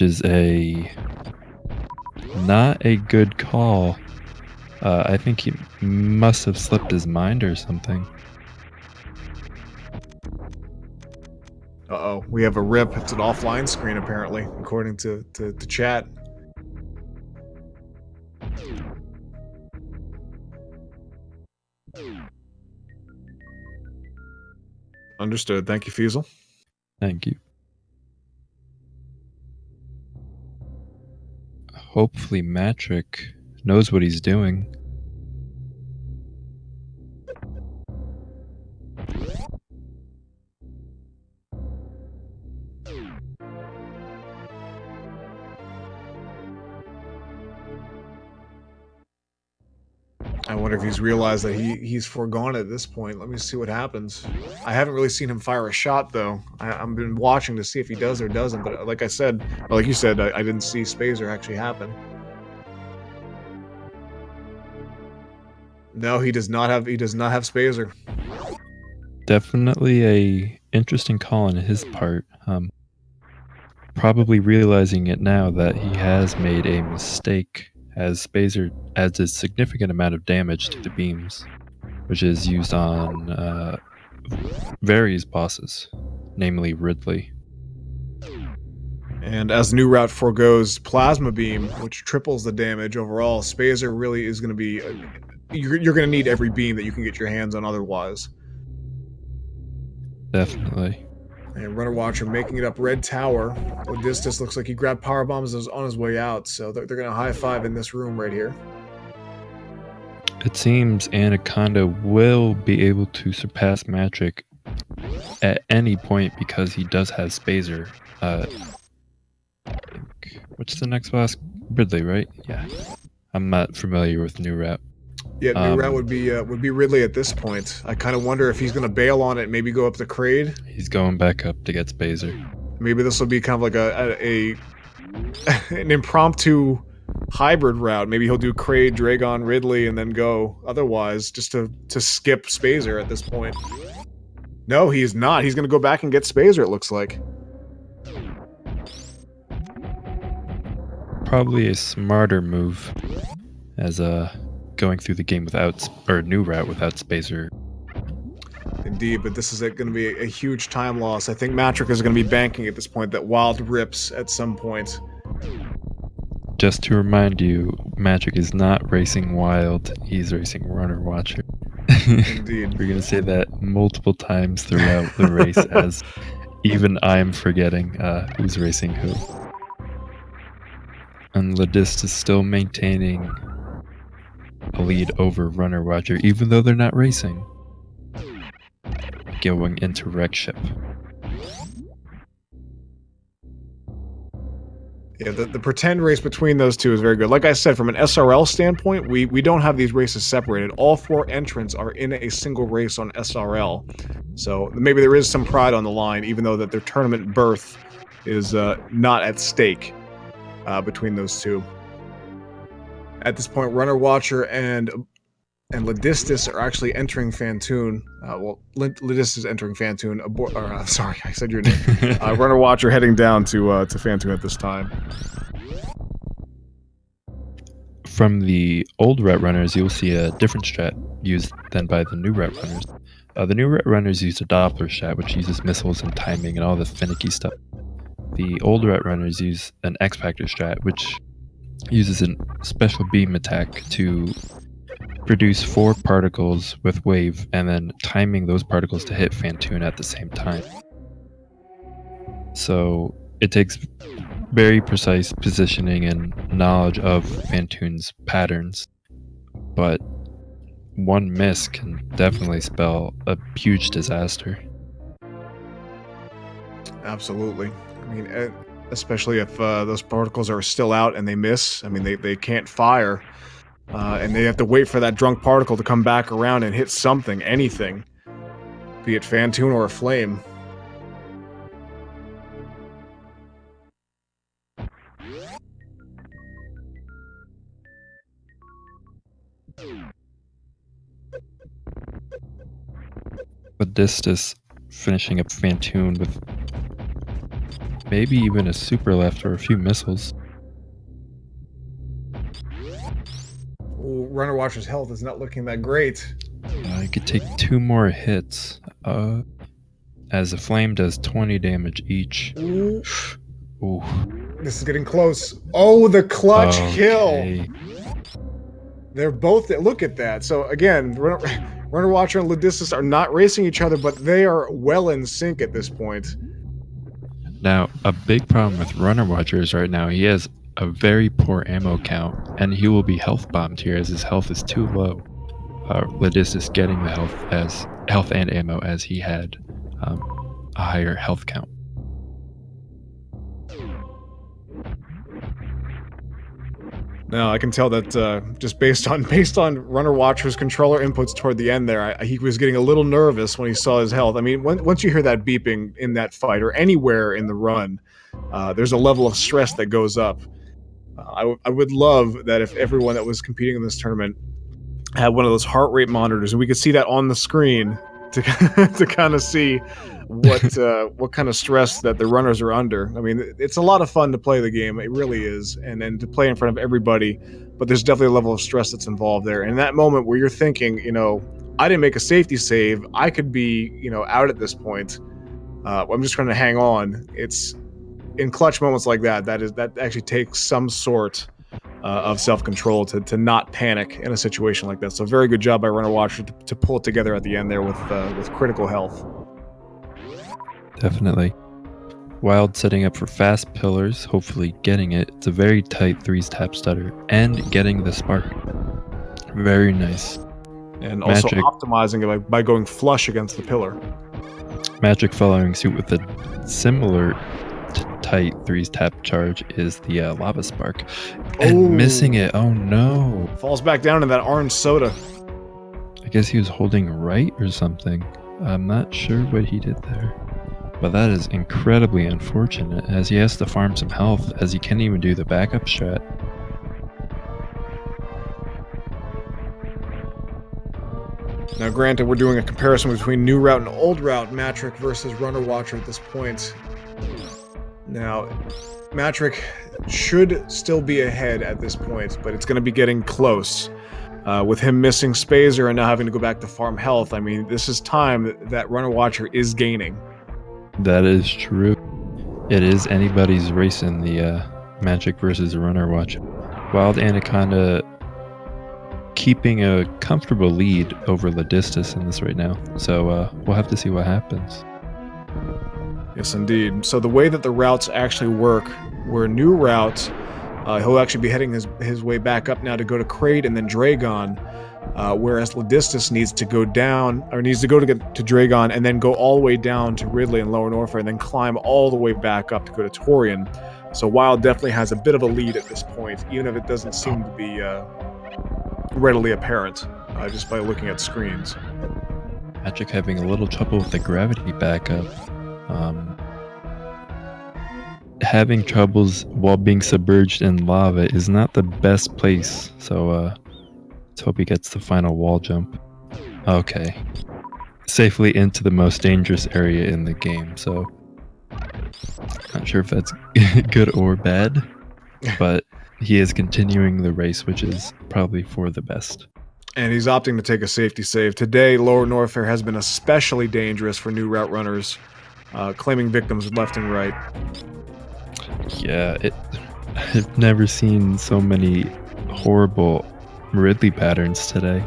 Is not a good call. I think he must have slipped his mind or something. Uh-oh, we have a rip. It's an offline screen, apparently, according to chat. Understood. Thank you, Fiesel. Thank you. Hopefully Matrick knows what he's doing. I wonder if he's realized that he's foregone at this point. Let me see what happens. I haven't really seen him fire a shot, though. I've been watching to see if he does or doesn't, but like I said, or like you said, I didn't see Spazer actually happen. No, he does not have Spazer. Definitely a interesting call on his part. Probably realizing it now that he has made a mistake, as Spazer adds a significant amount of damage to the beams, which is used on various bosses, namely Ridley. And as New Route forgoes Plasma Beam, which triples the damage overall, Spazer really is going to be... you're going to need every beam that you can get your hands on otherwise. Definitely. And runnerwatcher making it up Red Tower. Lidustus looks like he grabbed power bombs on his way out, so they're going to high five in this room right here. It seems Anaconda will be able to surpass Matrick at any point because he does have Spazer. What's the next boss? Ridley, right? Yeah. I'm not familiar with New Route. Yeah, New Route would be Ridley at this point. I kind of wonder if he's going to bail on it, maybe go up the Kraid. He's going back up to get Spazer. Maybe this will be kind of like an impromptu hybrid route. Maybe he'll do Kraid, Dragon, Ridley, and then go otherwise, just to skip Spazer at this point. No, he's not. He's going to go back and get Spazer, it looks like. Probably a smarter move, as going through the game without, or New Route without Spazer. Indeed, but this is going to be a huge time loss. I think Matrick is going to be banking at this point that Wild rips at some point. Just to remind you, Matrick is not racing Wild, he's racing runnerwatcher. Indeed. We're going to say that multiple times throughout the race, as even I'm forgetting who's racing who. And Lidustus is still maintaining a lead over runnerwatcher, even though they're not racing. Going into wreck ship. Yeah, the pretend race between those two is very good. Like I said, from an SRL standpoint, we don't have these races separated. All 4 entrants are in a single race on SRL. So maybe there is some pride on the line, even though that their tournament berth is not at stake between those two. At this point, runnerwatcher and Lidustus are actually entering Fantoon. Lidustus is entering Fantoon. Sorry, I said your name. runnerwatcher heading down to Fantoon at this time. From the old route runners, you'll see a different strat used than by the new route runners. The new route runners use a Doppler strat, which uses missiles and timing and all the finicky stuff. The old route runners use an X Factor strat, which uses a special beam attack to produce 4 particles with wave, and then timing those particles to hit Fantoon at the same time. So it takes very precise positioning and knowledge of Fantoon's patterns, but one miss can definitely spell a huge disaster. Absolutely. I mean, especially if those particles are still out and they miss. I mean, they can't fire. And they have to wait for that drunk particle to come back around and hit something, anything. Be it Fantoon or a flame. Lidustus finishing up Fantoon with maybe even a super left or a few missiles. Ooh, Runner Watcher's health is not looking that great. I could take 2 more hits, as a flame does 20 damage each. Ooh, Ooh. this is getting close. Oh, the clutch kill! Okay. They're both. Look at that. So again, Runner Watcher and Lidustus are not racing each other, but they are well in sync at this point. Now, a big problem with Runner Watcher is right now he has a very poor ammo count, and he will be health bombed here as his health is too low. Lidustus getting the health and ammo as he had a higher health count. Now I can tell that just based on Runner Watcher's controller inputs toward the end there, he was getting a little nervous when he saw his health. I mean, once you hear that beeping in that fight or anywhere in the run, there's a level of stress that goes up. I would love that if everyone that was competing in this tournament had one of those heart rate monitors, and we could see that on the screen to to kind of see what kind of stress that the runners are under. I mean, it's a lot of fun to play the game. It really is, and then to play in front of everybody. But there's definitely a level of stress that's involved there. And in that moment where you're thinking, you know, I didn't make a safety save, I could be, you know, out at this point. I'm just trying to hang on. It's in clutch moments like that. That actually takes some sort of self-control to not panic in a situation like that. So very good job by Runner Watcher to pull it together at the end there with critical health. Definitely. Wild setting up for fast pillars, hopefully getting it. It's a very tight 3-tap stutter and getting the spark. Very nice. And also optimizing it by going flush against the pillar. Magic following suit with a similar tight 3-tap charge is the lava spark. And missing it. Oh no. Falls back down in that orange soda. I guess he was holding right or something. I'm not sure what he did there. But that is incredibly unfortunate, as he has to farm some health, as he can't even do the backup strat. Now granted, we're doing a comparison between new route and old route, Matrick versus Runner Watcher at this point. Now, Matrick should still be ahead at this point, but it's going to be getting close. With him missing Spazer and now having to go back to farm health, I mean, this is time that Runner Watcher is gaining. That is true. It is anybody's race in the Magic versus Runner Watcher. WildAnaconda keeping a comfortable lead over Lidustus in this right now, so we'll have to see what happens. Yes, indeed. So the way that the routes actually work, we're a new route. He'll actually be heading his way back up now to go to Kraid and then Dragon, whereas Lidustus needs to go down, or needs to go to Dragon and then go all the way down to Ridley and Lower Norfair and then climb all the way back up to go to Torian. So Wild definitely has a bit of a lead at this point, even if it doesn't seem to be readily apparent just by looking at screens. Magic having a little trouble with the gravity backup. Having troubles while being submerged in lava is not the best place, so let's hope he gets the final wall jump. Okay. Safely into the most dangerous area in the game, so not sure if that's good or bad, but he is continuing the race, which is probably for the best. And he's opting to take a safety save. Today, Lower Norfair has been especially dangerous for new route runners, claiming victims left and right. Yeah, I've never seen so many horrible Ridley patterns today.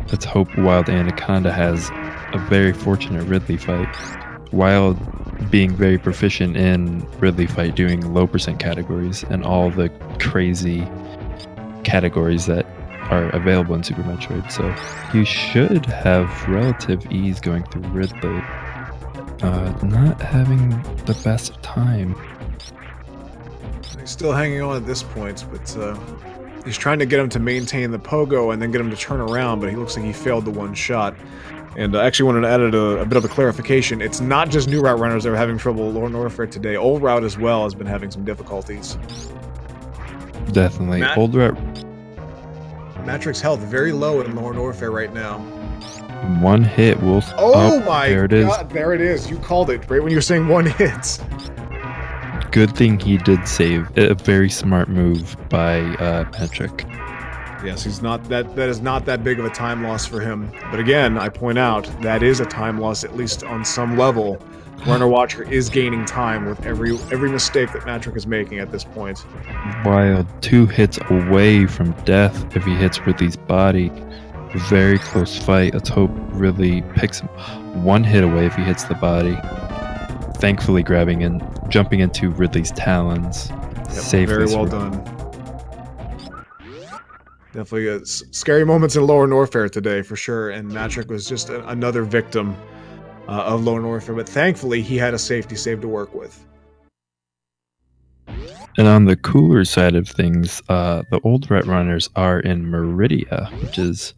Let's hope WildAnaconda has a very fortunate Ridley fight. Wild being very proficient in Ridley fight, doing low percent categories and all the crazy categories that are available in Super Metroid, so you should have relative ease going through Ridley. Not having the best of time. He's still hanging on at this point, but he's trying to get him to maintain the pogo and then get him to turn around, but he looks like he failed the one shot. And I actually wanted to add a bit of a clarification. It's not just new route runners that are having trouble Lower Norfair today. Old route as well has been having some difficulties. Definitely. Old route. Matrick's health very low in Lower Norfair right now. One hit will... Oh my there it is. god, there it is. You called it right when you were saying one hit. Good thing he did save. A very smart move by Patrick. Yes, he's not that is not that big of a time loss for him. But again, I point out that is a time loss, at least on some level. Runner Watcher is gaining time with every mistake that Matrick is making at this point. Wild, 2 hits away from death if he hits Ridley's body. Very close fight. Let's hope Ridley picks him. 1 hit away if he hits the body. Thankfully jumping into Ridley's talons. Yep, Safely. very well done. Definitely scary moments in Lower Norfair today, for sure, and Matrick was just another victim of Lower Norfair, but thankfully he had a safety save to work with. And on the cooler side of things, the old Ret Runners are in Meridia, which is,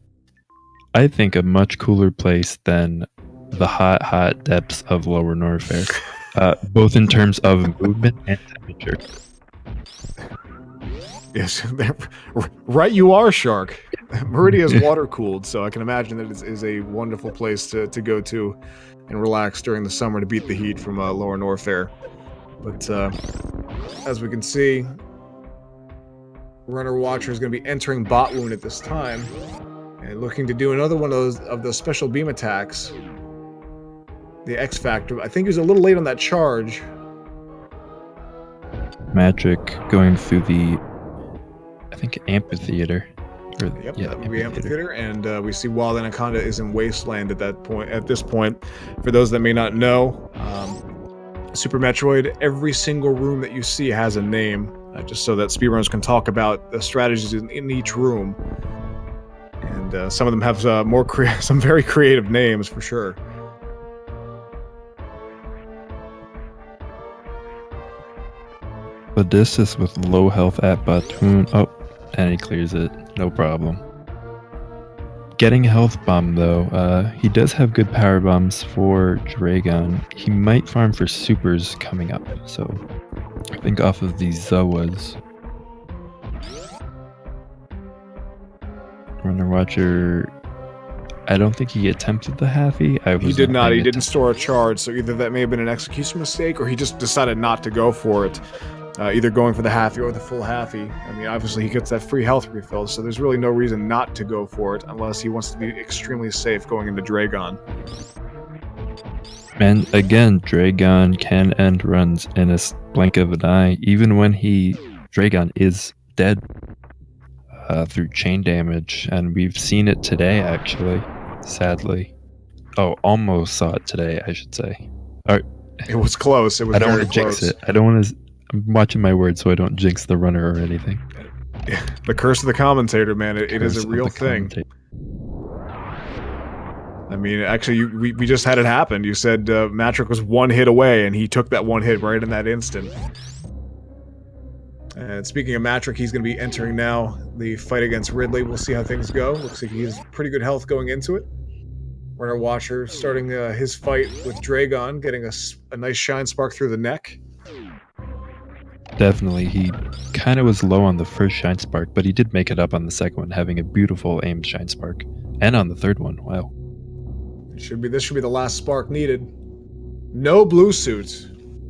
I think, a much cooler place than the hot depths of Lower Norfair, both in terms of movement and temperature. Yes, right you are, Shark. Meridia is water-cooled, so I can imagine that it is a wonderful place to go to and relax during the summer to beat the heat from Lower Norfair. But as we can see, Runner Watcher is going to be entering Bot Wound at this time and looking to do another one of those special beam attacks. The X Factor. I think he was a little late on that charge. Matrick going through the, I think, amphitheater. Yep, that would be amphitheater, and we see WildAnaconda is in Wasteland at this point. For those that may not know, Super Metroid, every single room that you see has a name, just so that speedrunners can talk about the strategies in each room. And some of them have some very creative names, for sure. Lidustus with low health at Batoon. Oh, and he clears it. No problem. Getting health bomb though, he does have good power bombs for Dragon. He might farm for supers coming up, so I think off of these Zoas. Runner Watcher, I don't think he attempted the halfie. He did not. He didn't store a charge, so either that may have been an execution mistake, or he just decided not to go for it. Either going for the halfie or the full halfie. I mean, obviously he gets that free health refill, so there's really no reason not to go for it unless he wants to be extremely safe going into Dragon. And again, Dragon can end runs in a blink of an eye, even when Dragon is dead through chain damage, and we've seen it today, actually, sadly. Oh, almost saw it today, I should say. All right. It was close. It was very close. I don't want to jinx it. I don't want to... I'm watching my words so I don't jinx the runner or anything. The curse of the commentator, man. It is a real thing. I mean, actually, we just had it happen. You said Matrick was 1 hit away, and he took that 1 hit right in that instant. And speaking of Matrick, he's going to be entering now the fight against Ridley. We'll see how things go. Looks like he has pretty good health going into it. Runner Watcher starting his fight with Dragon, getting a nice shine spark through the neck. Definitely, he kind of was low on the first shine spark, but he did make it up on the second one, having a beautiful aimed shine spark, and on the third one. Wow. This should be the last spark needed. No blue suits.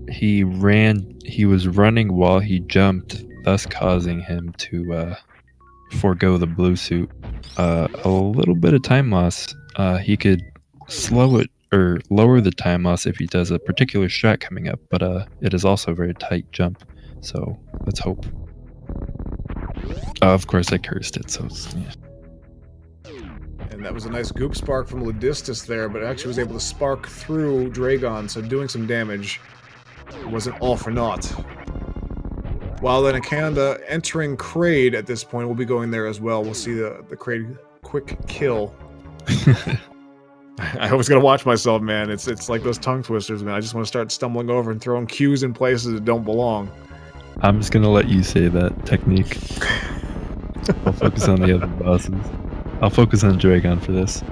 He was running while he jumped, thus causing him to forego the blue suit. A little bit of time loss. He could slow it or lower the time loss if he does a particular strat coming up, but it is also a very tight jump. So let's hope. Of course, I cursed it. So yeah. And that was a nice goop spark from Lidustus there, but actually was able to spark through Dragon, so doing some damage. It wasn't all for naught. WildAnaconda entering Kraid at this point. We'll be going there as well. We'll see the Kraid quick kill. I was gonna watch myself, man. It's like those tongue twisters, man. I just want to start stumbling over and throwing cues in places that don't belong. I'm just gonna let you say that technique. I'll focus on the other bosses. I'll focus on Dragon for this.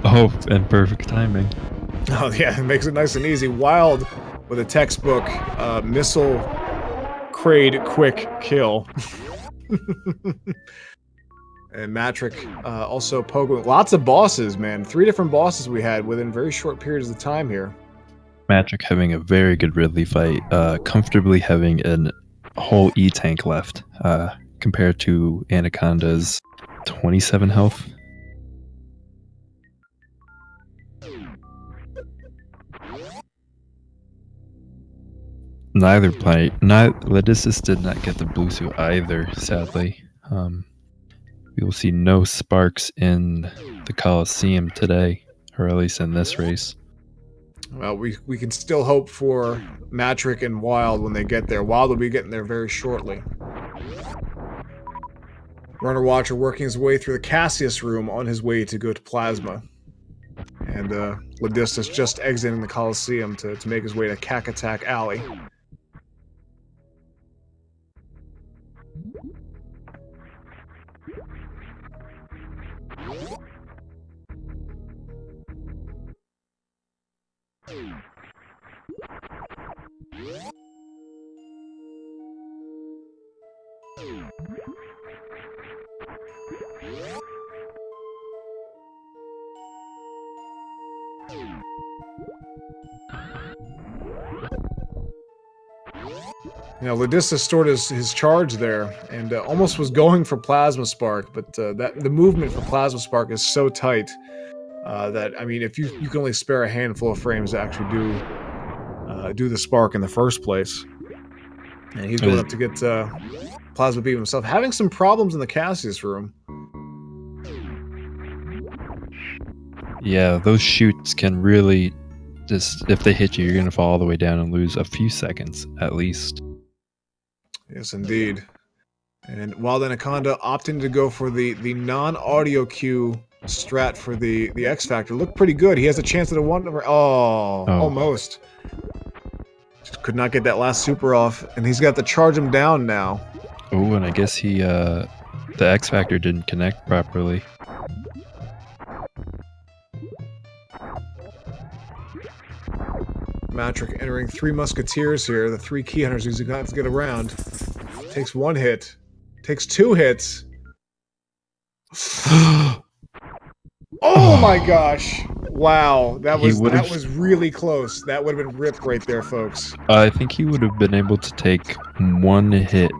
Oh, and perfect timing. Oh yeah, it makes it nice and easy. Wild with a textbook missile Kraid quick kill. And Matrick also poking. Lots of bosses, man. 3 different bosses we had within very short periods of time here. Matrick having a very good Ridley fight, comfortably having a whole E-tank left, compared to Anaconda's 27 health. Lidustus did not get the blue suit either, sadly. We will see no sparks in the Coliseum today, or at least in this race. Well, we can still hope for Matrick and Wild when they get there. Wild will be getting there very shortly. Runnerwatcher working his way through the Cassius room on his way to go to Plasma. And Lidustus just exiting the Coliseum to make his way to Kakatak Alley. You know, Lidustus stored his charge there and almost was going for Plasma Spark, but the movement for Plasma Spark is so tight that, I mean, if you can only spare a handful of frames to actually do the Spark in the first place. And he's going up to get Plasma Beam himself, having some problems in the Cassius room. Yeah, those shoots can really just, if they hit you, you're going to fall all the way down and lose a few seconds at least. Yes, indeed. And WildAnaconda opting to go for the non-audio cue strat for the X Factor. Looked pretty good. He has a chance at a one. Oh, almost. Just could not get that last super off, and he's got to charge him down now. Oh, and I guess the X Factor didn't connect properly. Matrick entering 3 Musketeers here, the 3 Key Hunters who's got to get around. Takes 1 hit. Takes 2 hits. Oh my gosh. Wow. That was really close. That would have been ripped right there, folks. I think he would have been able to take 1 hit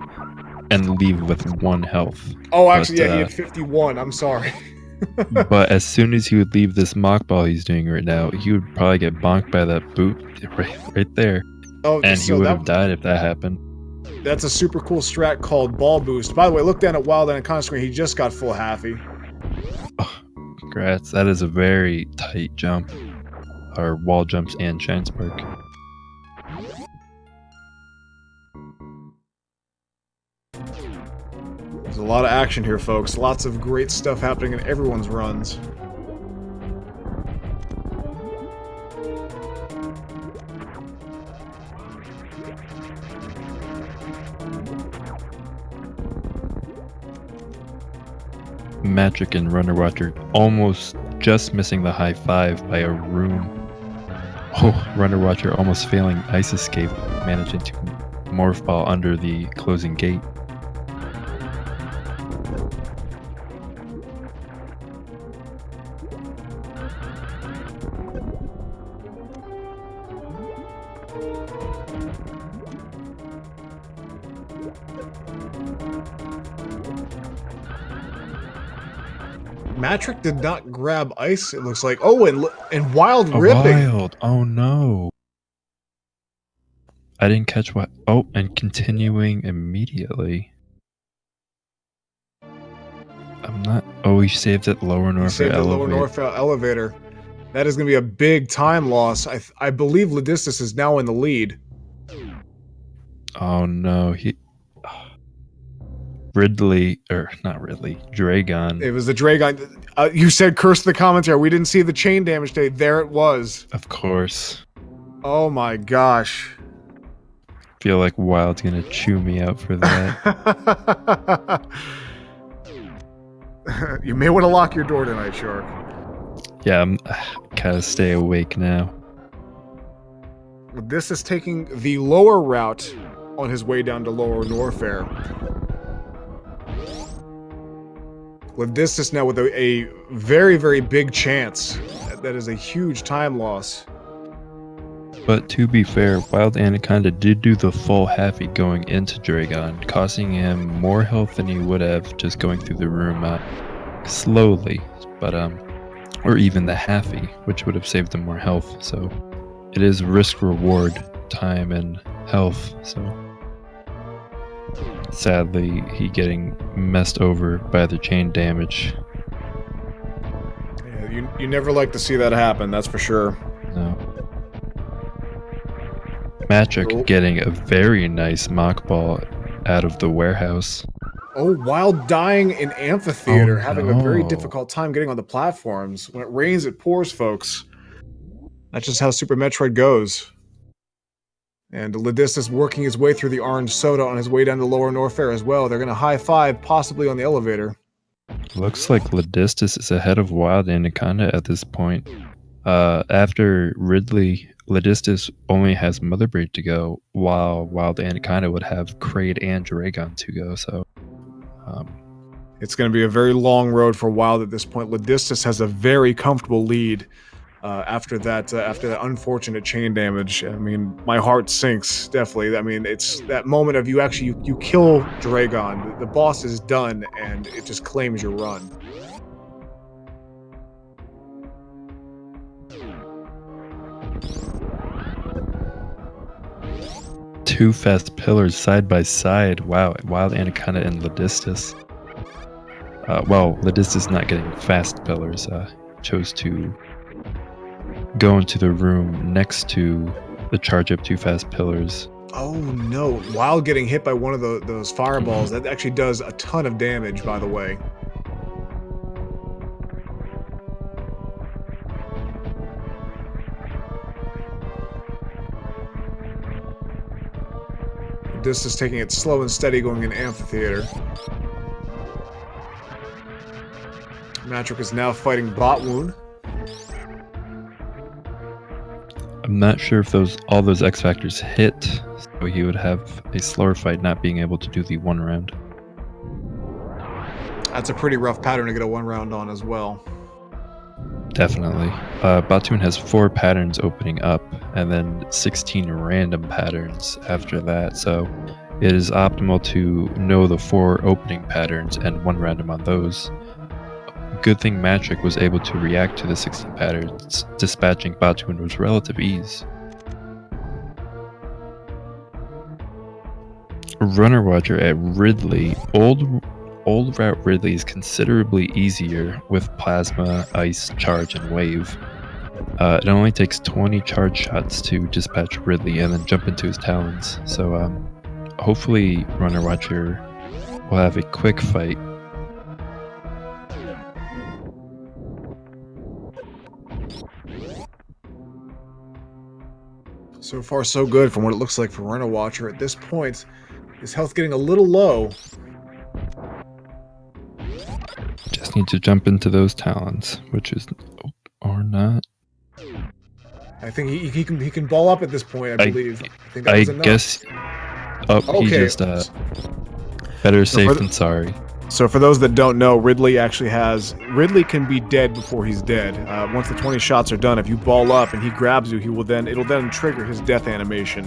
and leave with 1 health. Oh, actually, yeah, he had 51. I'm sorry. But as soon as he would leave this mock ball he's doing right now, he would probably get bonked by that boot right there. Oh, and he would have died if that happened. That's a super cool strat called Ball Boost. By the way, look down at WildAnaconda69. He just got full halfy. Oh, congrats. That is a very tight jump. Or wall jumps and Shine Spark. There's a lot of action here, folks. Lots of great stuff happening in everyone's runs. Matrick and Runnerwatcher almost just missing the high 5 by a room. Oh, Runnerwatcher almost failing Ice Escape, managing to morph ball under the closing gate. Matrick did not grab ice, it looks like. Oh, and Wild ripping. Wild. Oh, no. I didn't catch what. Oh, and continuing immediately. I'm not. Oh, he saved it lower north elevator. That is going to be a big time loss. I believe Lidustus is now in the lead. Oh, no. Ridley, or not Ridley, Dragon. It was the Dragon. You said curse the commentary. We didn't see the chain damage today. There it was. Of course. Oh my gosh. Feel like Wild's gonna chew me out for that. You may want to lock your door tonight, Shark. Yeah, I'm gotta stay awake now. This is taking the lower route on his way down to Lower Norfair. Lidustus now with a very, very big chance. That is a huge time loss. But to be fair, Wild Anaconda did do the full halfie going into Dragon, costing him more health than he would have just going through the room slowly, but or even the halfie, which would have saved him more health. So it is risk-reward, time and health. So sadly, he getting messed over by the chain damage. Yeah, you never like to see that happen, that's for sure. No. Matrick getting a very nice mock ball out of the warehouse. Oh, Wild dying in amphitheater, having a very no. difficult time getting on the platforms. When it rains, it pours, folks. That's just how Super Metroid goes. And Lidustus working his way through the orange soda on his way down to Lower Norfair as well. They're going to high-five, possibly on the elevator. Looks like Lidustus is ahead of Wild Anaconda at this point. After Ridley, Lidustus only has Mother Braid to go, while Wild Anaconda would have Kraid and Dragon to go, so... It's going to be a very long road for Wild at this point. Lidustus has a very comfortable lead after that unfortunate chain damage. I mean, my heart sinks, definitely. I mean, it's that moment of you kill Dragon, the boss is done, and it just claims your run. Two fast pillars side by side. Wow, Wild Anaconda and Lidustus. Well, Lidustus not getting fast pillars. Chose to go into the room next to the charge up two fast pillars. Oh no, Wild getting hit by one of those fireballs. That actually does a ton of damage, by the way. This is taking it slow and steady going in amphitheater. Matrick is now fighting Bot Wound. I'm not sure if all those X Factors hit, so he would have a slower fight not being able to do the one round. That's a pretty rough pattern to get a one round on as well. Definitely. Batoon has 4 patterns opening up, and then 16 random patterns after that, so it is optimal to know the 4 opening patterns and 1 random on those. Good thing Matrick was able to react to the 16 patterns, dispatching Batoon with relative ease. Runnerwatcher at Ridley. Old route Ridley is considerably easier with Plasma, Ice, Charge, and Wave. It only takes 20 charge shots to dispatch Ridley and then jump into his talons. So hopefully Runnerwatcher will have a quick fight. So far so good from what it looks like for Runnerwatcher. At this point, his health getting a little low. Just need to jump into those talons, which is or not. I think he can ball up at this point. I believe. I think that was enough. Guess. Oh, okay. He just better safe than sorry. So for those that don't know, Ridley can be dead before he's dead. Once the 20 shots are done, if you ball up and he grabs you, it'll then trigger his death animation.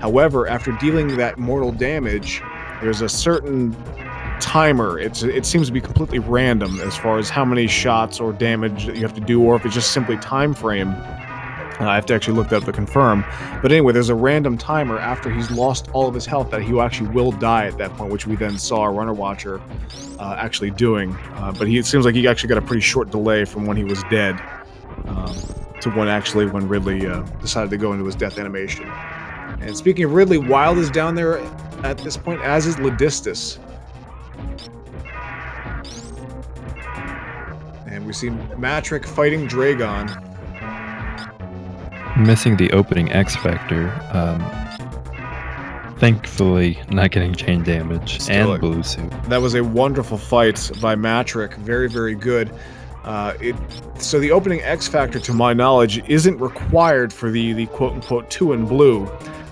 However, after dealing that mortal damage, there's a certain timer. It seems to be completely random as far as how many shots or damage that you have to do, or if it's just simply time frame. I have to actually look that up to confirm. But anyway, there's a random timer after he's lost all of his health that he actually will die at that point, which we then saw Runnerwatcher actually doing. But it seems like he actually got a pretty short delay from when he was dead to when Ridley decided to go into his death animation. And speaking of Ridley, Wild is down there at this point, as is Lidustus. And we see Matrick fighting Dragon. Missing the opening X Factor. Thankfully, not getting chain damage and blue suit. That was a wonderful fight by Matrick. Very, very good. So the opening X Factor, to my knowledge, isn't required for the quote-unquote 2 in blue.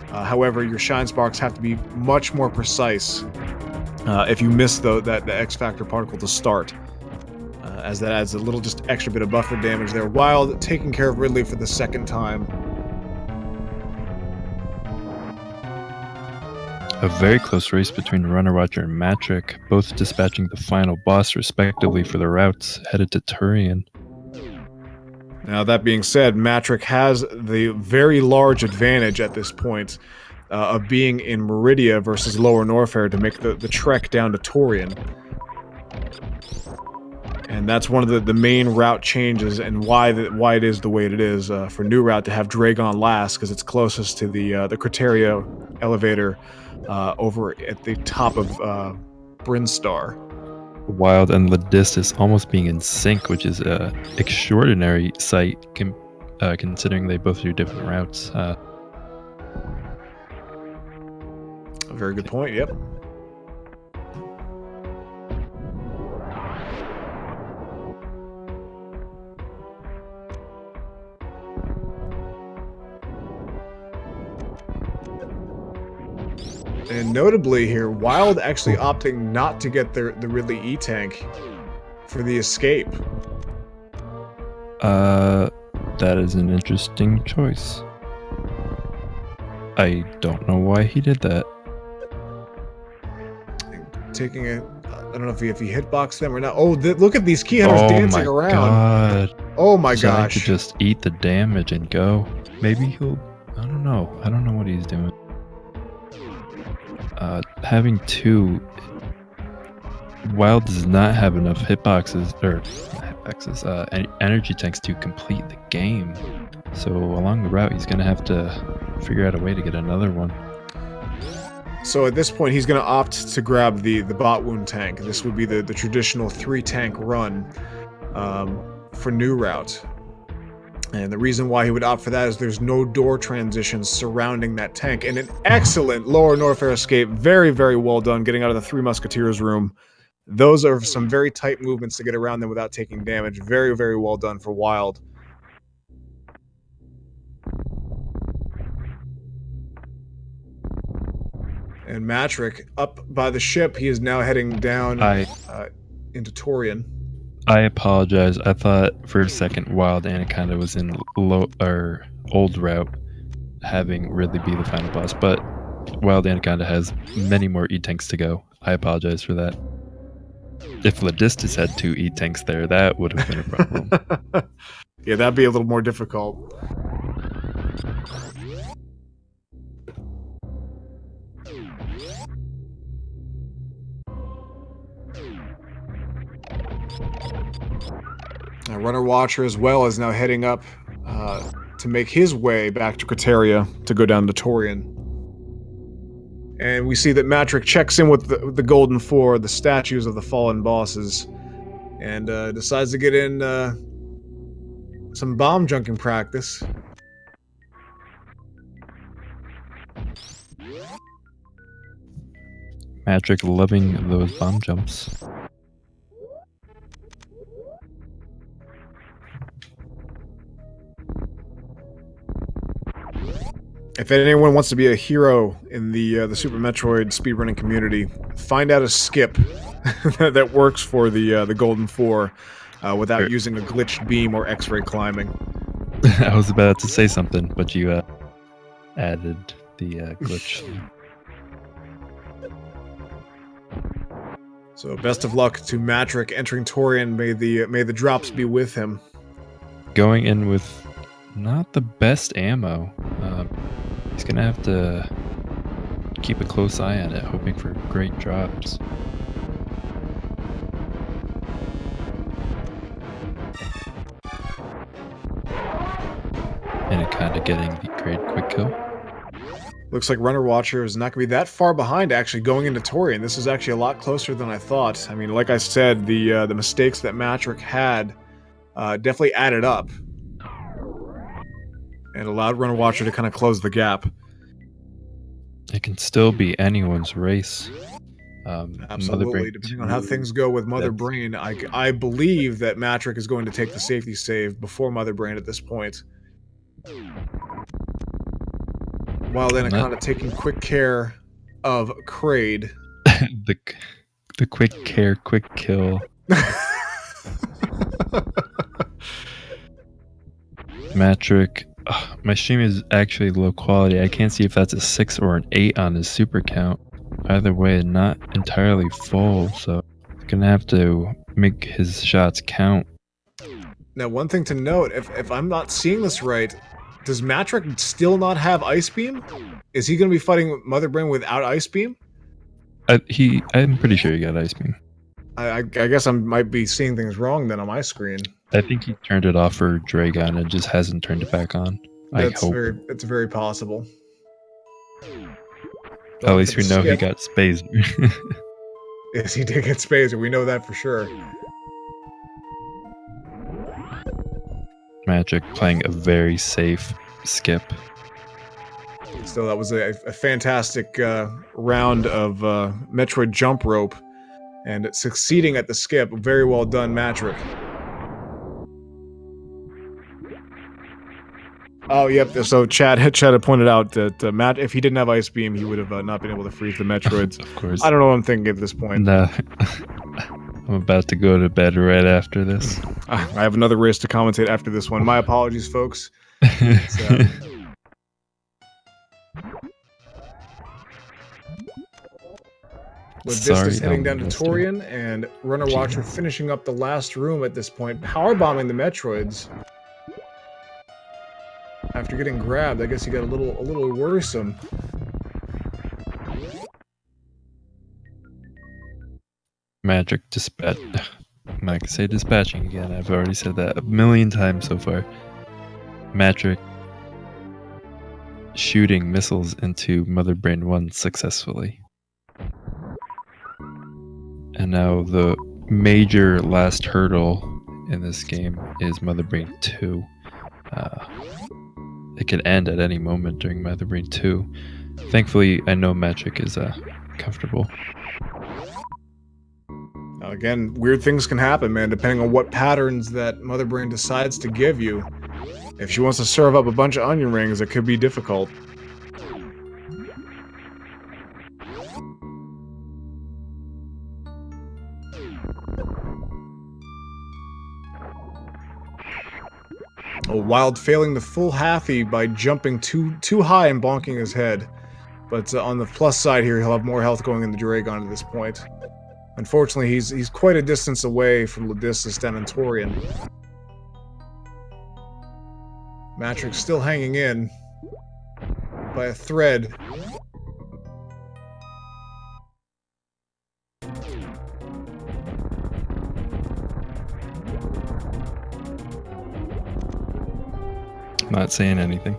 However, your shine sparks have to be much more precise if you miss the X Factor particle to start. as that adds a little just extra bit of buffer damage there. Wild taking care of Ridley for the second time. A very close race between runnerwatcher and matrick, both dispatching the final boss respectively for their routes headed to Turian. Now, that being said, matrick has the very large advantage at this point of being in Meridia versus Lower Norfair to make the trek down to Turian. And that's one of the main route changes and why it is the way it is for New Route to have Dragon last, because it's closest to the Criteria elevator over at the top of Brinstar. Wild and Lidustus almost being in sync, which is an extraordinary sight considering they both do different routes. A very good point, yep. And notably here, Wild actually opting not to get the Ridley E-Tank for the escape. That is an interesting choice. I don't know why he did that. Taking it, I don't know if he hitboxed them or not. Oh, look at these key hunters dancing around. God. Oh my Trying gosh. to just eat the damage and go. Maybe he'll, I don't know what he's doing. Having two, Wild does not have enough hitboxes, or energy tanks to complete the game. So along the route, he's going to have to figure out a way to get another one. So at this point, he's going to opt to grab the bot wound tank. This would be the traditional 3-tank run for New Route. And the reason why he would opt for that is there's no door transitions surrounding that tank. And an excellent Lower Norfair escape. Very, very well done getting out of the Three Musketeers room. Those are some very tight movements to get around them without taking damage. Very, very well done for Wild. And Matrick, up by the ship, he is now heading down into Turian. I apologize. I thought for a second WildAnaconda was in old route, having Ridley be the final boss, but WildAnaconda has many more E-Tanks to go. I apologize for that. If Lidustus had 2 E-Tanks there, that would have been a problem. Yeah, that'd be a little more difficult. Runner Watcher as well is now heading up to make his way back to Criteria to go down to Turian. And we see that Matrick checks in with the Golden Four, the statues of the fallen bosses, and decides to get in some bomb junking practice. Matrick loving those bomb jumps. If anyone wants to be a hero in the Super Metroid speedrunning community, find out a skip that works for the Golden Four without using a glitched beam or X-ray climbing. I was about to say something, but you added the glitch. So best of luck to Matrick entering Turian. May the drops be with him. Going in with not the best ammo. He's gonna have to keep a close eye on it, hoping for great drops. Anaconda getting the great quick kill. Looks like Runner Watcher is not going to be that far behind actually going into Turian. This is actually a lot closer than I thought. I mean, like I said, the mistakes that Matrick had definitely added up. And allowed Runner Watcher to kind of close the gap. It can still be anyone's race. Absolutely, depending on how things go with Mother Brain. I believe that Matrick is going to take the safety save before Mother Brain at this point. WildAnaconda taking quick care of Kraid. the quick care, quick kill. Matrick. My stream is actually low quality. I can't see if that's a 6 or an 8 on his super count. Either way, not entirely full, so I'm gonna have to make his shots count. Now, one thing to note, if I'm not seeing this right, does Matrick still not have Ice Beam? Is he going to be fighting Mother Brain without Ice Beam? I'm pretty sure he got Ice Beam. I guess I might be seeing things wrong then on my screen. I think he turned it off for Dragon and just hasn't turned it back on. It's very possible. At least we know he got Spazer. Yes, he did get Spazer. We know that for sure. Magic playing a very safe skip. So that was a fantastic round of Metroid jump rope, and succeeding at the skip. Very well done, Matrick. Oh, yep. So Chad had pointed out that Matt, if he didn't have Ice Beam, he would have not been able to freeze the Metroids. Of course. I don't know what I'm thinking at this point. No. I'm about to go to bed right after this. I have another race to commentate after this one. My apologies, folks. Lidustus heading down to Torian, and runnerwatcher finishing up the last room at this point, powerbombing the Metroids. After getting grabbed, I guess he got a little worrisome. Magic dispatch. I'm not gonna say dispatching again. I've already said that a million times so far. Magic shooting missiles into Mother Brain 1 successfully. And now the major last hurdle in this game is Mother Brain 2. It could end at any moment during Mother Brain 2. Thankfully, I know Magic is comfortable. Again, weird things can happen, man, depending on what patterns that Mother Brain decides to give you. If she wants to serve up a bunch of onion rings, it could be difficult. Oh, Wild failing the full halfie by jumping too high and bonking his head. But on the plus side here, he'll have more health going in the Dragon at this point. Unfortunately, he's quite a distance away from Lidustus down in Torian. Matrick's still hanging in by a thread. Not saying anything.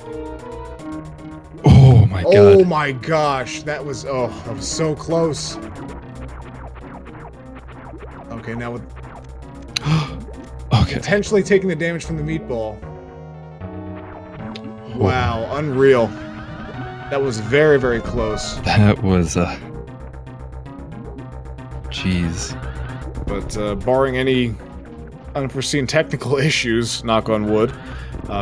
Oh my god. Oh my gosh, that was so close. Okay, now with potentially taking the damage from the meatball. Wow, unreal. That was very, very close. That was jeez. But barring any unforeseen technical issues, knock on wood,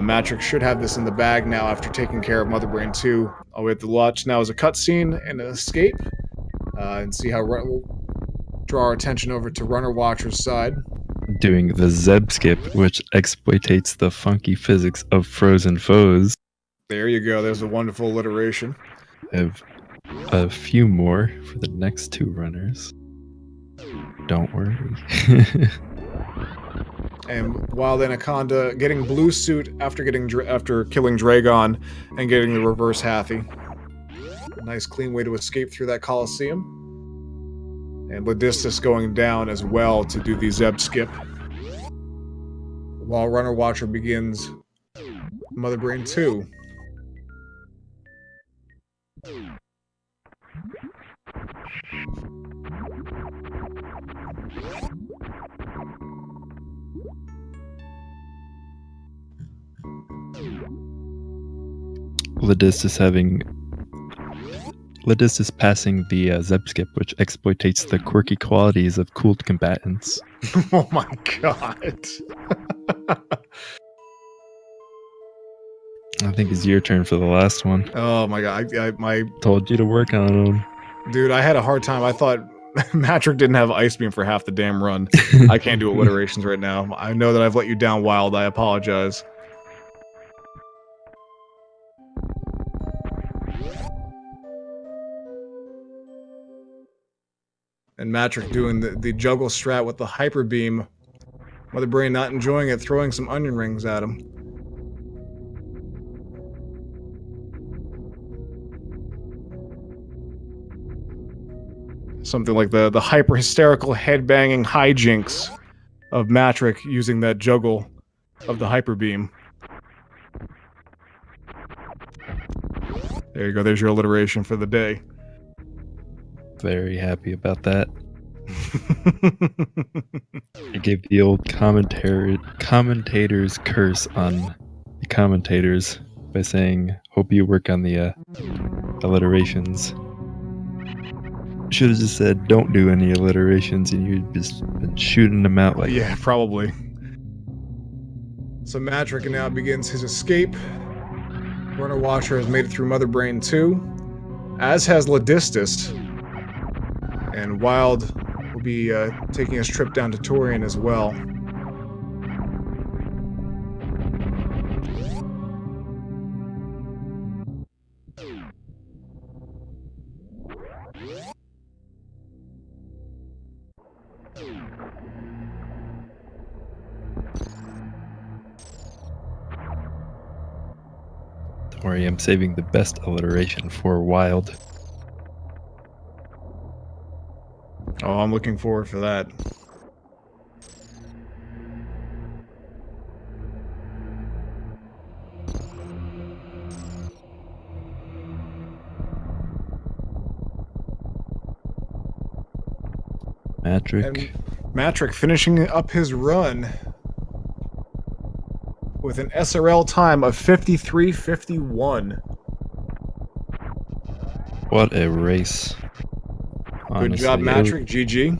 Matrick should have this in the bag now after taking care of Mother Brain 2. All we have to watch now is a cutscene and an escape, and see how we'll draw our attention over to runnerwatcher's side. Doing the Zeb skip, which exploitates the funky physics of frozen foes. There you go. There's a wonderful alliteration. I have a few more for the next two runners. Don't worry. And WildAnaconda getting blue suit after killing Dragon and getting the reverse halfie. A nice clean way to escape through that Coliseum. And Lidustus going down as well to do the Zeb skip. While runnerwatcher begins Mother Brain 2. Lidustus passing the Zeb skip, which exploitates the quirky qualities of cooled combatants. Oh my god. I think it's your turn for the last one. Oh my god, Told you to work on them. Dude, I had a hard time. I thought Matrick didn't have Ice Beam for half the damn run. I can't do alliterations right now. I know that I've let you down, Wild. I apologize. And Matrick doing the juggle strat with the Hyper Beam. Mother Brain not enjoying it, throwing some onion rings at him. Something like the hyper hysterical headbanging hijinks of Matrick using that juggle of the Hyper Beam. There you go, there's your alliteration for the day. Very happy about that. I gave the old commentator's curse on the commentators by saying, hope you work on the alliterations. Should have just said, don't do any alliterations, and you'd just been shooting them out like... Yeah, probably. So Matrick now begins his escape. Runner Watcher has made it through Mother Brain 2, as has Lidustus. And Wild will be taking his trip down to Torian as well. Don't worry, I'm saving the best alliteration for Wild. Oh, I'm looking forward for that. Matrick finishing up his run with an SRL time of 53:51. What a race. Honestly, good job, Matrick. GG.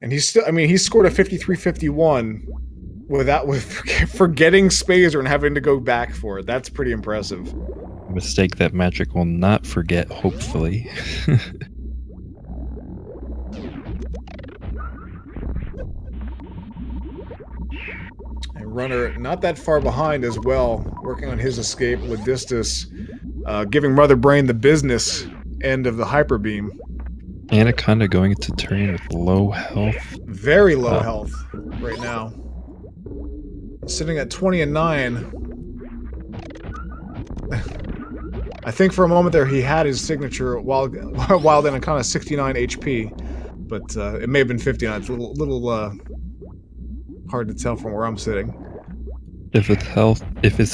And he's still, I mean, he scored a 53:51 with forgetting Spazer and having to go back for it. That's pretty impressive. A mistake that Matrick will not forget, hopefully. Runner not that far behind as well, working on his escape. Lidustus giving Mother Brain the business end of the Hyper Beam. Anaconda going into Torian with low health. Very low health right now. Sitting at 20 and 9. I think for a moment there he had his signature WildAnaconda69 HP, but it may have been 59. It's a little hard to tell from where I'm sitting. If his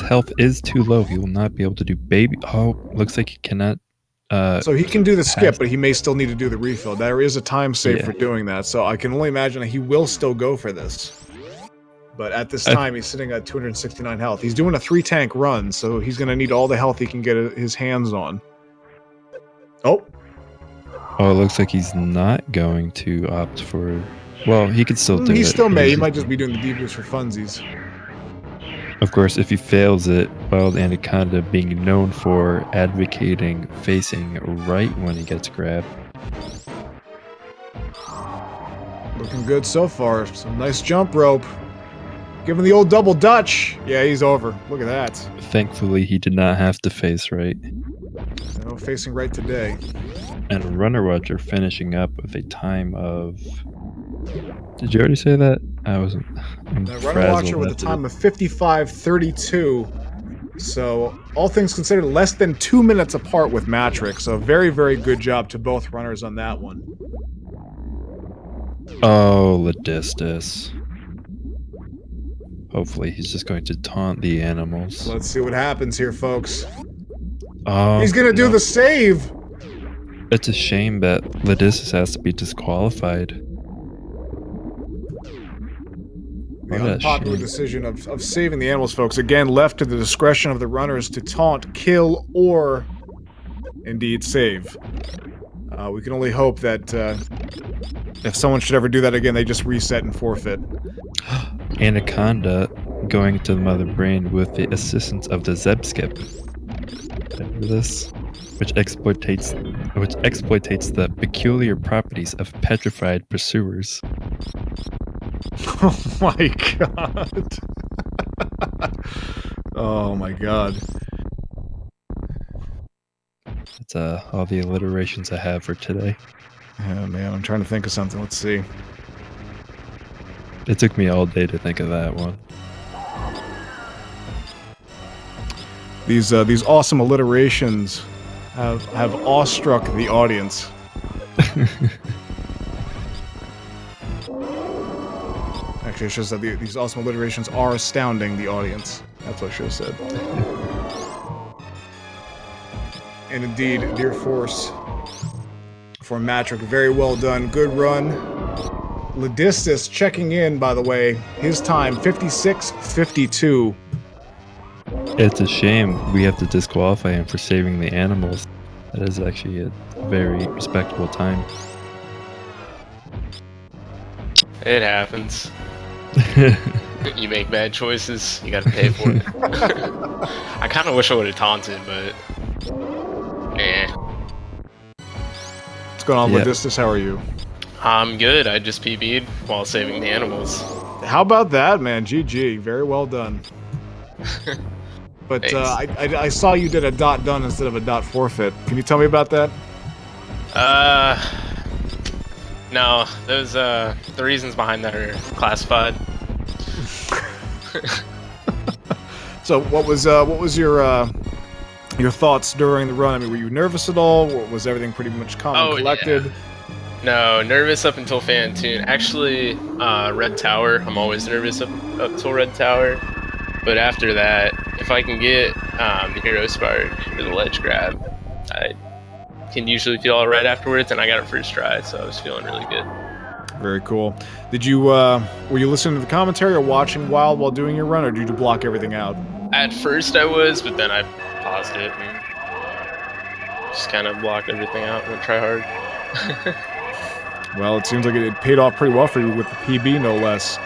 health is too low, he will not be able to do baby. Oh, looks like he cannot. So he can do the skip, but he may still need to do the refill. There is a time save for doing that, so I can only imagine that he will still go for this. But at this time, he's sitting at 269 health. He's doing a 3-tank run, so he's going to need all the health he can get his hands on. Oh. Oh, it looks like he's not going to opt for... Well, he could still do it. He still may. He might just be doing the debuffs for funsies. Of course, if he fails it, WildAnaconda being known for advocating facing right when he gets grabbed. Looking good so far. Some nice jump rope. Giving the old double Dutch. Yeah, he's over. Look at that. Thankfully, he did not have to face right. No facing right today. And Runner Watcher finishing up with a time of... Did you already say that? I wasn't... Runner Watcher with a time of 55:32. So, all things considered, less than 2 minutes apart with Matrick. So, very, very good job to both runners on that one. Oh, Lidustus. Hopefully he's just going to taunt the animals. Let's see what happens here, folks. Oh, he's gonna do the save! It's a shame that Lidustus has to be disqualified. The unpopular decision of saving the animals, folks. Again, left to the discretion of the runners to taunt, kill, or indeed save. We can only hope that if someone should ever do that again, they just reset and forfeit. Anaconda going to the mother brain with the assistance of the Zeb skip. Remember this? Which exploitates the peculiar properties of petrified pursuers. Oh my god. Oh my god. That's all the alliterations I have for today. Yeah, man, I'm trying to think of something. Let's see. It took me all day to think of that one. These awesome alliterations have awestruck the audience. Actually, it shows that these awesome alliterations are astounding the audience. That's what I should have said. And indeed, dear Force, for Matrick, very well done. Good run. Lidustus checking in, by the way. His time, 56:52. It's a shame we have to disqualify him for saving the animals. That is actually a very respectable time. It happens. You make bad choices, you gotta pay for it. I kind of wish I would have taunted, but What's going on, Yeah. Lidustus? How are you? I'm good. I just PB'd while saving the animals. How about that, man? GG. Very well done. But I saw you did a dot done instead of a dot forfeit. Can you tell me about that? No, those the reasons behind that are classified. So what was your thoughts during the run? I mean, were you nervous at all? Or was everything pretty much calm and collected? Yeah. No, nervous up until Fan Tune. Actually, Red Tower. I'm always nervous up till Red Tower. But after that, if I can get the Hero Spark or the Ledge Grab, I can usually feel all right afterwards, and I got it first try, so I was feeling really good. Very cool. Did you were you listening to the commentary or watching Wild while doing your run, or did you block everything out? At first I was, but then I paused it and just kind of blocked everything out and went try hard. Well, it seems like it paid off pretty well for you with the PB, no less.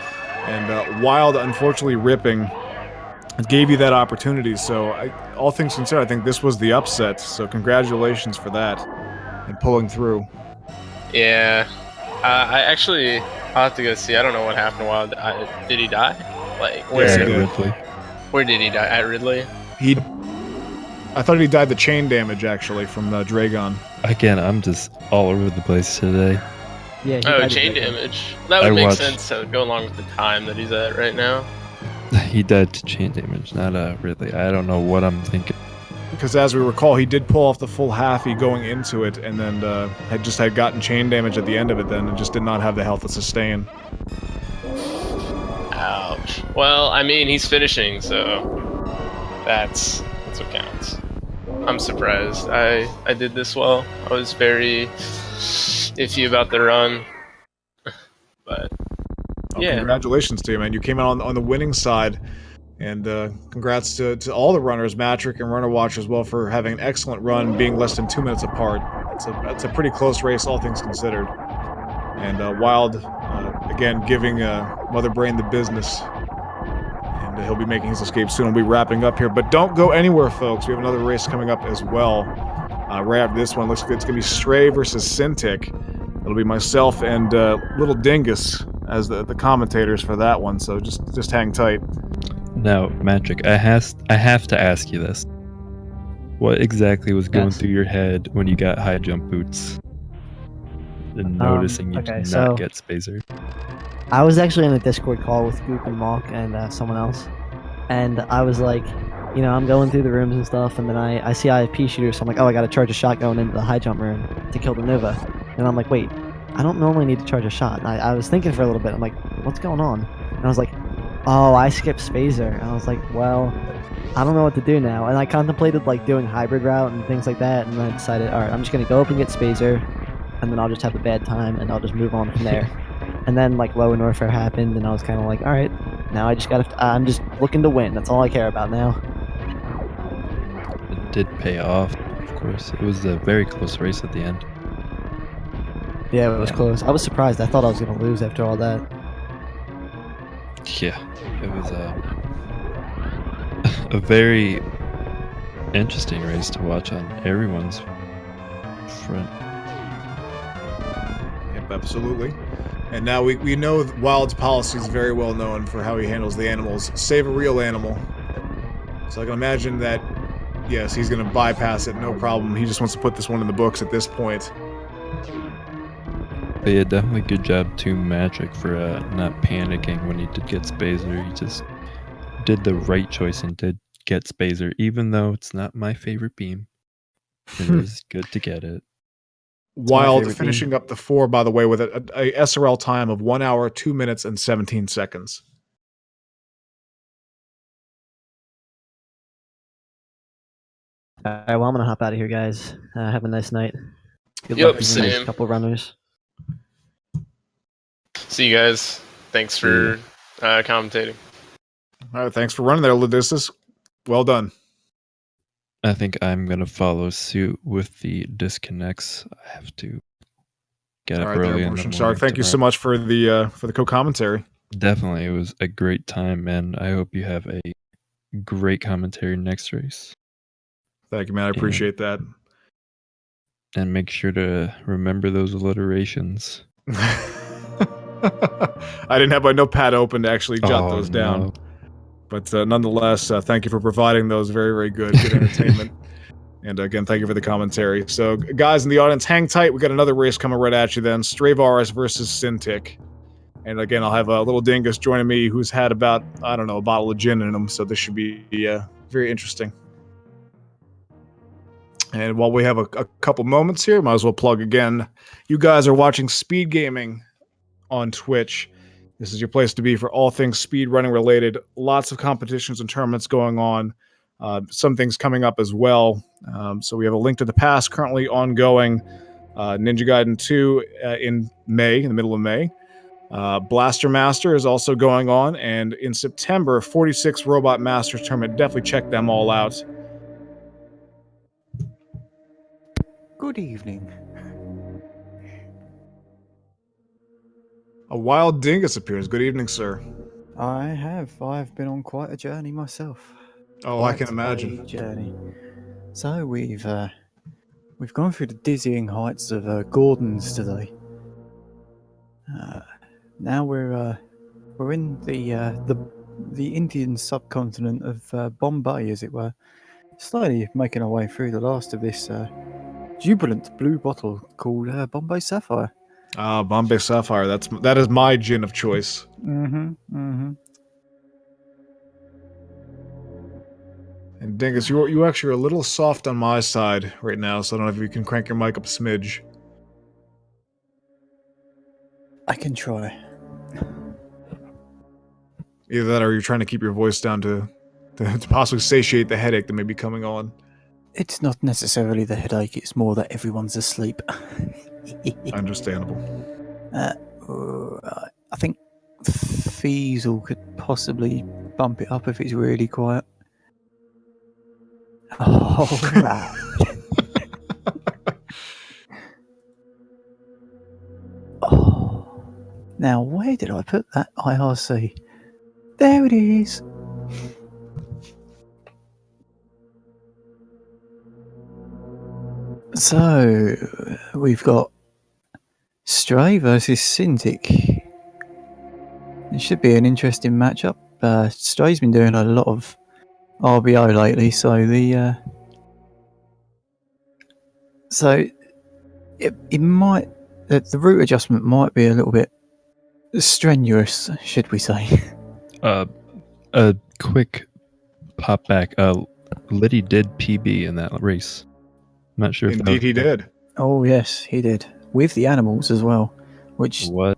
And Wild, unfortunately, ripping gave you that opportunity. So, all things considered, I think this was the upset. So, congratulations for that and pulling through. Yeah, I'll have to go see. I don't know what happened to Wild. Did he die? Like, Yes, he did. Ridley. where did he die? At Ridley? I thought he died the chain damage, actually, from Dragon. Again, I'm just all over the place today. Yeah. Oh, chain damage. That would I make watched- sense. So go along with the time that he's at right now. He died to chain damage, not Ridley. I don't know what I'm thinking. Because as we recall, he did pull off the full halfy going into it, and then had gotten chain damage at the end of it then, and just did not have the health to sustain. Ouch. Well, I mean, he's finishing, so that's what counts. I'm surprised. I did this well. I was very iffy about the run, but Oh, yeah. Congratulations to you, man. You came out on the winning side. And congrats to all the runners, Matrick and Runner Watcher as well, for having an excellent run, being less than 2 minutes apart. It's a pretty close race, all things considered. And Wild, again, giving Mother Brain the business. And he'll be making his escape soon. We'll be wrapping up here. But don't go anywhere, folks. We have another race coming up as well. Right after this one, looks like it's going to be Stray versus Cintiq. It'll be myself and Little Dingus as the commentators for that one. So just hang tight. Now, Matrick, I have to ask you this. What exactly was going Yes. through your head when you got high jump boots? And noticing you okay, did so- not get Spazer. I was actually in a Discord call with Goop and Malk and someone else, and I was like, you know, I'm going through the rooms and stuff, and then I see IFP shooters, so I'm like, oh, I gotta charge a shot going into the high jump room to kill the Nova. And I'm like, wait, I don't normally need to charge a shot. And I was thinking for a little bit, I'm like, what's going on? And I was like, oh, I skipped Spazer. And I was like, well, I don't know what to do now. And I contemplated like doing hybrid route and things like that, and then I decided, all right, I'm just gonna go up and get Spazer, and then I'll just have a bad time, and I'll just move on from there. And then like Low and Warfare happened, and I was kind of like, all right, now I just gotta, I'm just looking to win. That's all I care about now. It did pay off, of course. It was a very close race at the end. Yeah, it was close. I was surprised. I thought I was going to lose after all that. Yeah, it was a very interesting race to watch on everyone's front. Yep, absolutely. And now we know that Wild's policy is very well known for how he handles the animals. Save a real animal. So I can imagine that, yes, he's going to bypass it, no problem. He just wants to put this one in the books at this point. But yeah, definitely good job to Matrick for not panicking when he did get Spazer. He just did the right choice and did get Spazer, even though it's not my favorite beam. It is good to get it. Wild finishing up the 4, by the way, with a SRL time of 1 hour, 2 minutes, and 17 seconds. All right, well, I'm going to hop out of here, guys. Have a nice night. Good Yep, luck with the next same. couple runners. See you guys. Thanks for commentating. All right, thanks for running there, Lidustus. Well done. I think I'm going to follow suit with the disconnects. I have to get up early in the morning. Shark, thank you so much for the co-commentary. Definitely. It was a great time, and I hope you have a great commentary next race. Thank you, man. I appreciate that. And make sure to remember those alliterations. I didn't have my notepad open to actually jot those down. No. But nonetheless, thank you for providing those very good entertainment. And again, thank you for the commentary. So, guys in the audience, hang tight. We got another race coming right at you then. Stravaris versus Cintiq. And again, I'll have a little dingus joining me who's had about, I don't know, a bottle of gin in him. So this should be very interesting. And while we have a couple moments here, might as well plug again. You guys are watching Speed Gaming on Twitch. This is your place to be for all things speed running related. Lots of competitions and tournaments going on. Some things coming up as well. So we have a link to the past currently ongoing. Ninja Gaiden 2 in May, in the middle of May. Blaster Master is also going on. And in September, 46 Robot Masters tournament. Definitely check them all out. Good evening. A wild dingus appears. Good evening, sir. I've been on quite a journey myself. Oh, I can imagine. Journey. So we've gone through the dizzying heights of Gordon's today. Now we're in the Indian subcontinent of Bombay, as it were. Slowly making our way through the last of this jubilant blue bottle called Bombay Sapphire. Bombay Sapphire. That is my gin of choice. Mm-hmm. And Dingus, you actually are a little soft on my side right now, so I don't know if you can crank your mic up a smidge. I can try. Either that, or you're trying to keep your voice down to possibly satiate the headache that may be coming on. It's not necessarily the headache, it's more that everyone's asleep. Understandable. I think Feasel could possibly bump it up if it's really quiet. Oh, right. Oh. Now, where did I put that IRC? There it is. So, we've got Stray versus Cintiq. It should be an interesting matchup. Stray's been doing a lot of RBO lately, so it might the route adjustment might be a little bit strenuous, should we say? A quick pop back. Liddy did PB in that race. I'm not sure if Indeed he did. Oh yes, he did. With the animals as well. Which what?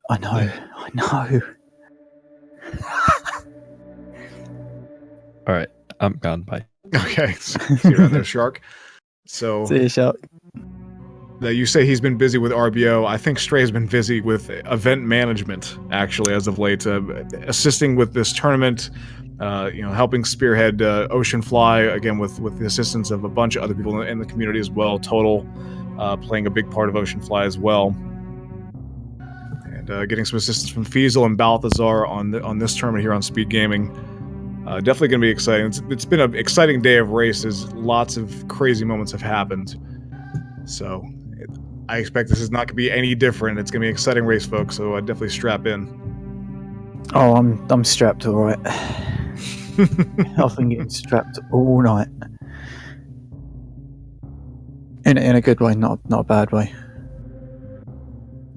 I know. All right, I'm gone. Bye. Okay, see you around there, Shark. So See you, Shark. You say he's been busy with RBO. I think Stray's been busy with event management, actually, as of late, assisting with this tournament. Helping spearhead Ocean Fly again with the assistance of a bunch of other people in the community as well. Total, playing a big part of Oceanfly as well. And getting some assistance from Fiesel and Balthazar on this tournament here on Speed Gaming. Definitely going to be exciting. It's been an exciting day of races. Lots of crazy moments have happened. So I expect this is not going to be any different. It's going to be an exciting race, folks. So definitely strap in. Oh, I'm strapped all right. I've been getting strapped all night. In a good way, not a bad way.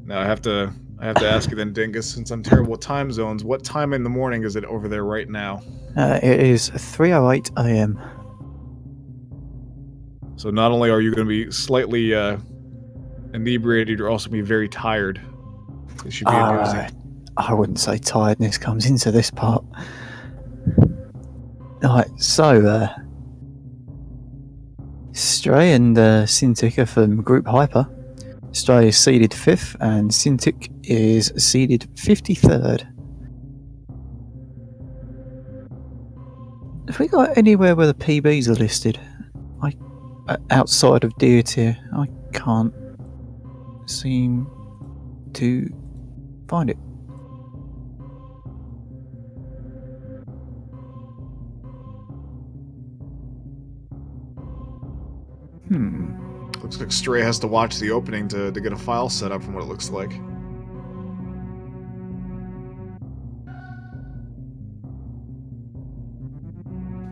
Now I have to ask you then, Dingus, since I'm terrible with time zones, what time in the morning is it over there right now? It is 3:08 a.m. So not only are you going to be slightly inebriated, you're also going to be very tired. It should be a doozy. I wouldn't say tiredness comes into this part. Alright, so Stray and Cintiq are from Group Hyper. Stray is seeded 5th and Cintiq is seeded 53rd. Have we got anywhere where the PBs are listed? Outside of Deer Tier, I can't seem to find it. Looks like Stray has to watch the opening to get a file set up from what it looks like.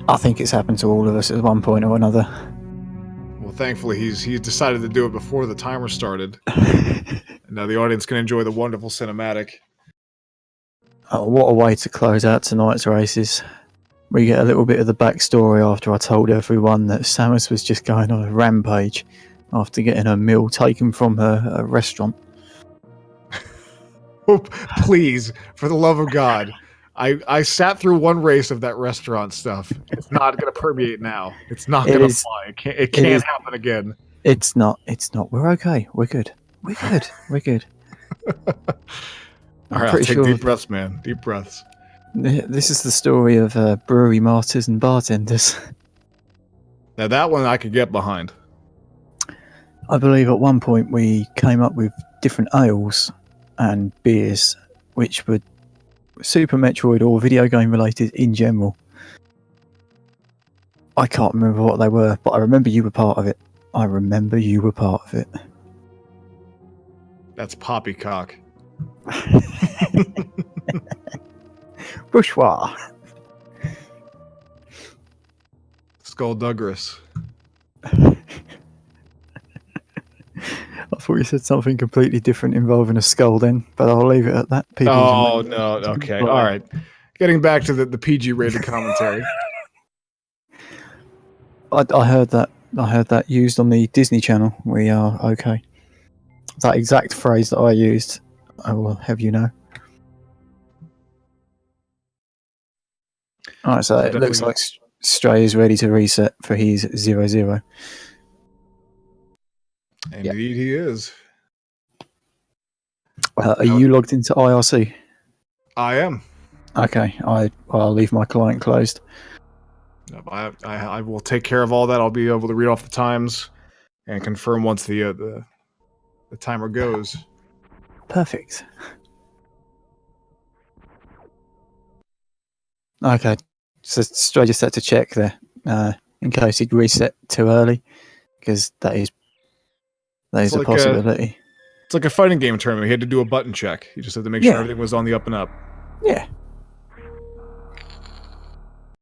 I think it's happened to all of us at one point or another. Well, thankfully he's decided to do it before the timer started. And now the audience can enjoy the wonderful cinematic. Oh, what a way to close out tonight's races. We get a little bit of the backstory after I told everyone that Samus was just going on a rampage after getting her meal taken from her restaurant. Oh, please, for the love of God. I sat through one race of that restaurant stuff. It's not going to permeate now. It's not going to fly. It can't happen again. It's not. We're okay. We're good. We're good. All right, take deep breaths, man. Deep breaths. This is the story of brewery masters and bartenders. Now that one I could get behind. I believe at one point we came up with different ales and beers which were Super Metroid or video game related in general. I can't remember what they were, but I remember you were part of it. That's poppycock. Bourgeois. Skullduggerous. I thought you said something completely different involving a skull then, but I'll leave it at that. Oh, no. Okay. All right. Getting back to the PG-rated commentary. I heard that used on the Disney Channel. We are okay. That exact phrase that I used, I will have you know. Alright, so it looks like Stray is ready to reset for his 0-0. Indeed he is. Are you logged into IRC? I am. Okay, I'll leave my client closed. I will take care of all that. I'll be able to read off the times and confirm once the timer goes. Perfect. Okay, so Stray just had to check there in case he'd reset too early, because that is a possibility. It's like a fighting game tournament. He had to do a button check. He just had to make sure everything was on the up and up. Yeah,